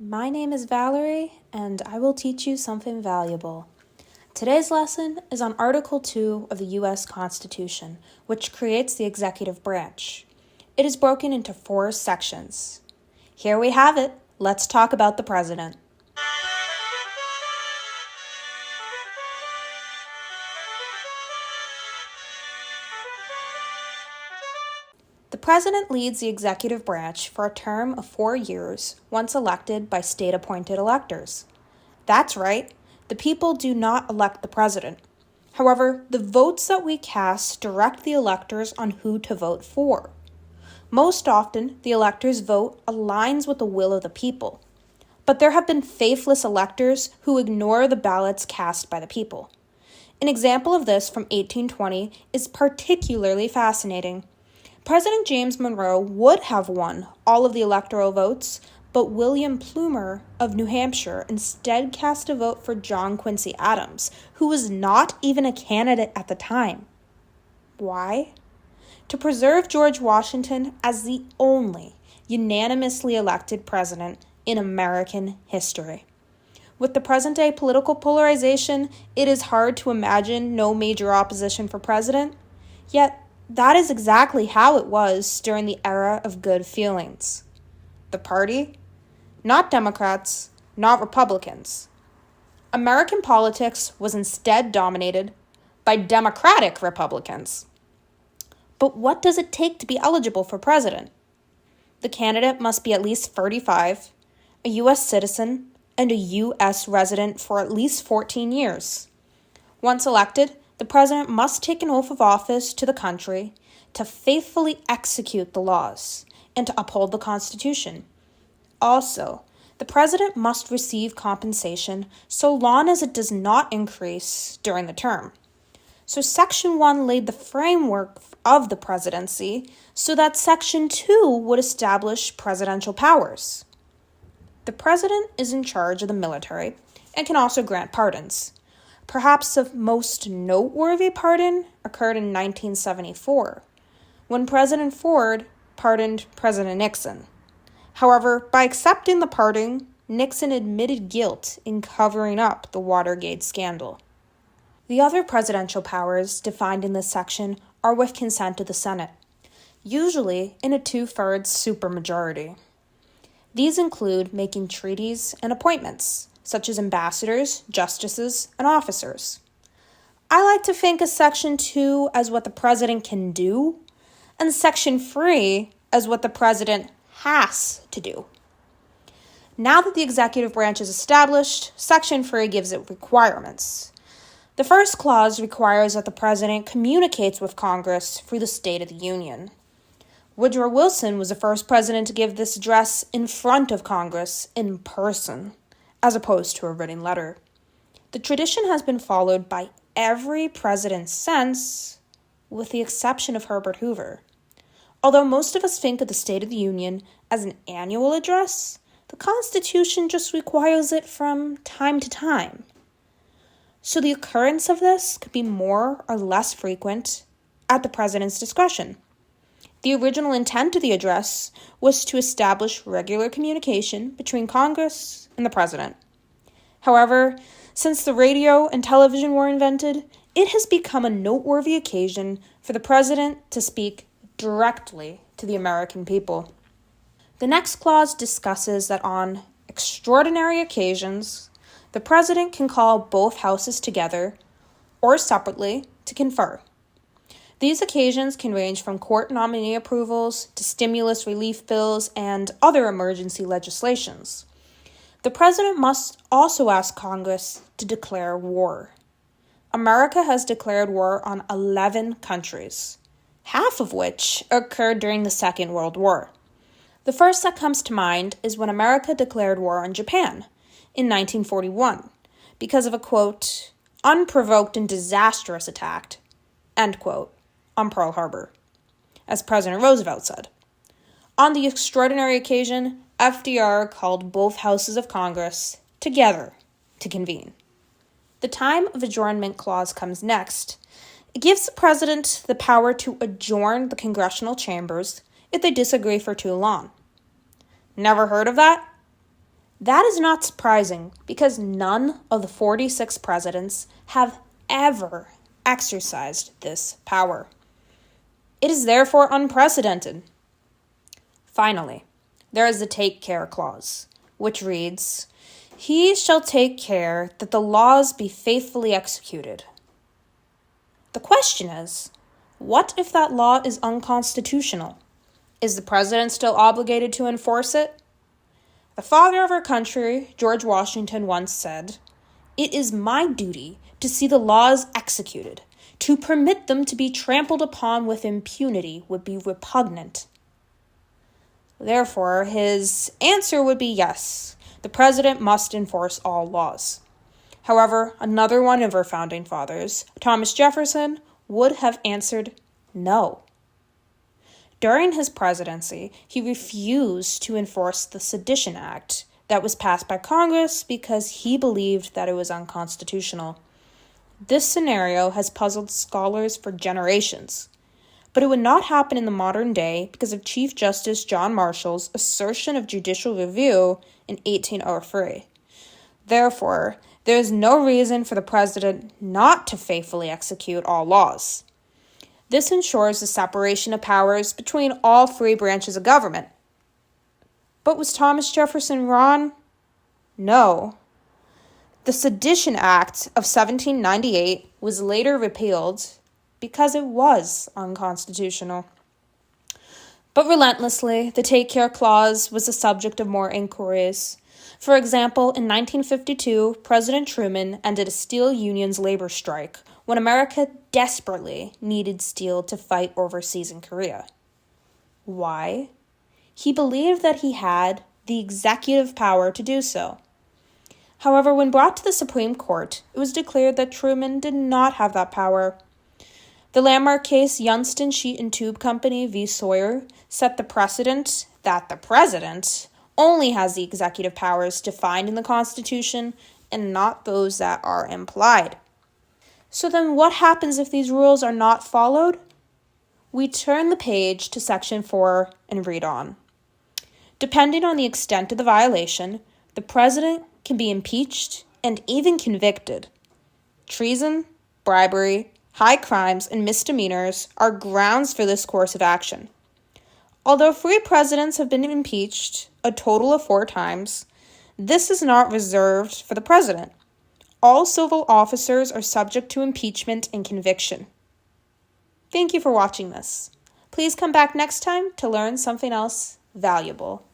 My name is Valerie, and I will teach you something valuable. Today's lesson is on Article 2 of the U.S. Constitution, which creates the executive branch. It is broken into 4 sections. Here we have it. Let's talk about the president. The president leads the executive branch for a term of 4 years once elected by state-appointed electors. That's right, the people do not elect the president. However, the votes that we cast direct the electors on who to vote for. Most often, the electors' vote aligns with the will of the people. But there have been faithless electors who ignore the ballots cast by the people. An example of this from 1820 is particularly fascinating. President James Monroe would have won all of the electoral votes, but William Plumer of New Hampshire instead cast a vote for John Quincy Adams, who was not even a candidate at the time. Why? To preserve George Washington as the only unanimously elected president in American history. With the present-day political polarization, it is hard to imagine no major opposition for president, yet that is exactly how it was during the era of good feelings. The party? Not Democrats, not Republicans. American politics was instead dominated by Democratic Republicans. But what does it take to be eligible for president? The candidate must be at least 35, a U.S. citizen, and a U.S. resident for at least 14 years. Once elected, the president must take an oath of office to the country to faithfully execute the laws and to uphold the Constitution. Also, the president must receive compensation so long as it does not increase during the term. So Section 1 laid the framework of the presidency so that Section 2 would establish presidential powers. The president is in charge of the military and can also grant pardons. Perhaps the most noteworthy pardon occurred in 1974, when President Ford pardoned President Nixon. However, by accepting the pardon, Nixon admitted guilt in covering up the Watergate scandal. The other presidential powers defined in this section are with consent of the Senate, usually in a 2/3 supermajority. These include making treaties and appointments, such as ambassadors, justices, and officers. I like to think of Section 2 as what the president can do, and Section 3 as what the president has to do. Now that the executive branch is established, Section 3 gives it requirements. The first clause requires that the president communicates with Congress through the State of the Union. Woodrow Wilson was the first president to give this address in front of Congress in person, as opposed to a written letter. The tradition has been followed by every president since, with the exception of Herbert Hoover. Although most of us think of the State of the Union as an annual address, the Constitution just requires it from time to time. So the occurrence of this could be more or less frequent at the president's discretion. The original intent of the address was to establish regular communication between Congress and the president. However, since the radio and television were invented, it has become a noteworthy occasion for the president to speak directly to the American people. The next clause discusses that on extraordinary occasions, the president can call both houses together or separately to confer. These occasions can range from court nominee approvals to stimulus relief bills and other emergency legislations. The president must also ask Congress to declare war. America has declared war on 11 countries, half of which occurred during the Second World War. The first that comes to mind is when America declared war on Japan in 1941 because of a, quote, unprovoked and disastrous attack, end quote, on Pearl Harbor, as President Roosevelt said. On the extraordinary occasion, FDR called both houses of Congress together to convene. The time of adjournment clause comes next. It gives the president the power to adjourn the congressional chambers if they disagree for too long. Never heard of that? That is not surprising because none of the 46 presidents have ever exercised this power. It is therefore unprecedented. Finally, there is the take care clause, which reads, "He shall take care that the laws be faithfully executed." The question is, what if that law is unconstitutional? Is the president still obligated to enforce it? The father of our country, George Washington, once said, "It is my duty to see the laws executed. To permit them to be trampled upon with impunity would be repugnant." Therefore, his answer would be yes, the president must enforce all laws. However, another one of our founding fathers, Thomas Jefferson, would have answered no. During his presidency, he refused to enforce the Sedition Act that was passed by Congress because he believed that it was unconstitutional. This scenario has puzzled scholars for generations, but it would not happen in the modern day because of Chief Justice John Marshall's assertion of judicial review in 1803. Therefore, there is no reason for the president not to faithfully execute all laws. This ensures the separation of powers between all three branches of government. But was Thomas Jefferson wrong? No. The Sedition Act of 1798 was later repealed because it was unconstitutional. But relentlessly, the Take Care Clause was the subject of more inquiries. For example, in 1952, President Truman ended a steel union's labor strike when America desperately needed steel to fight overseas in Korea. Why? He believed that he had the executive power to do so. However, when brought to the Supreme Court, it was declared that Truman did not have that power. The landmark case Yunston Sheet and Tube Company v. Sawyer set the precedent that the president only has the executive powers defined in the Constitution and not those that are implied. So then what happens if these rules are not followed? We turn the page to Section 4 and read on. Depending on the extent of the violation, the president can be impeached and even convicted. Treason, bribery, high crimes, and misdemeanors are grounds for this course of action. Although 3 presidents have been impeached, a total of 4 times, this is not reserved for the president. All civil officers are subject to impeachment and conviction. Thank you for watching this. Please come back next time to learn something else valuable.